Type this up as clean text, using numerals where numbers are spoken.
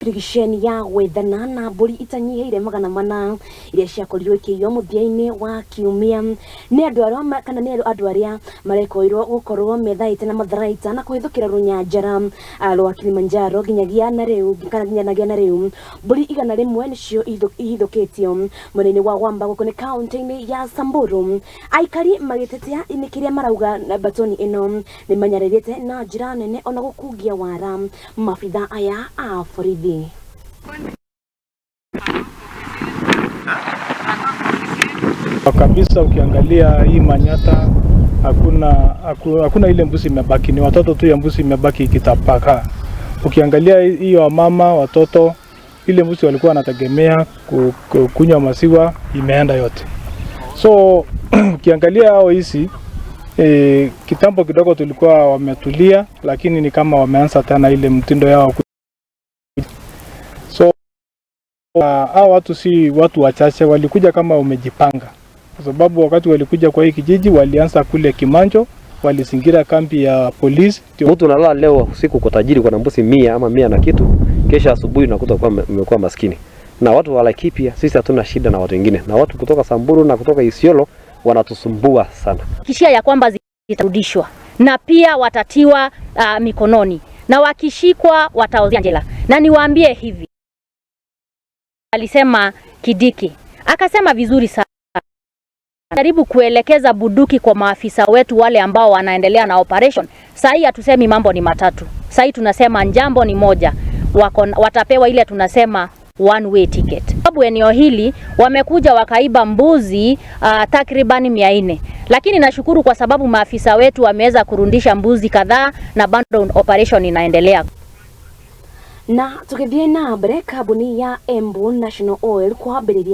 Kirigisheni ya wethana na mburi itanyiheire magana mana iria ciakorirwo ikĩiywo mũthia-inĩ wa kiumia nĩ andũ arĩa kana nĩ andũ arĩa marekoirwo gũkorwo methaĩte na matharaita na kũhĩthũkĩra rũnyanjara rwa Kilimanjaro nginyagia na rĩu mburi 100 nĩcio ihithũkĩtio mwena-inĩ wa Wamba gũkũ nĩ kaunti-inĩ ya Samburu. Aikari magĩtetea nĩ kĩrĩa marauga batoni ĩno nĩ manyarĩrĩte na njĩra nene ona gũkungia wara maabitha aya a borithi. Kabisa ukiangalia hii Manyata hakuna ile mbuzi imebaki, ni watoto tu ya mbuzi imebaki ikitapaka. Ukiangalia hiyo mama watoto ile mbuzi walikuwa wanategemea kunywa maziwa imeenda yote. So ukiangalia hao hizi kitambo kidogo tulikuwa wametulia, lakini ni kama wameanza tena ile mtindo yao. So hao watu si watu wachache, walikuja kama umejipanga. Kwa sababu wakati walikuja kwa hii kijiji walianza kule Kimanjo, walizingira kambi ya polisi. Mtu analala leo usiku kwa tajiri kwa mbuzi 100 ama 100 na kitu, kesha asubuhi unakuta kwa umekuwa maskini. Na watu wa Laikipia sisi hatuna shida na watu wengine. Na watu kutoka Samburu na kutoka Isiolo wanatusumbua sana. Kishia ya kwamba zitarudishwa na pia watatiwa mikononi na wakishikwa wataozia jela. Na niwaambie hivi, alisema Kidiki akasema vizuri sana, karibu kuelekeza buduki kwa maafisa wetu wale ambao wanaendelea na operation. Sasa hatusemi mambo ni matatu, sasa tunasema jambo ni moja, watapewa ile tunasema one way ticket. Sababu eneo hili wamekuja wakaiba mbuzi takriban 400, lakini nashukuru kwa sababu maafisa wetu wameweza kurundisha mbuzi kadhaa na bado operation inaendelea. Na tukithie na mbere, kambuni ya Embu National Oil kwambĩrĩria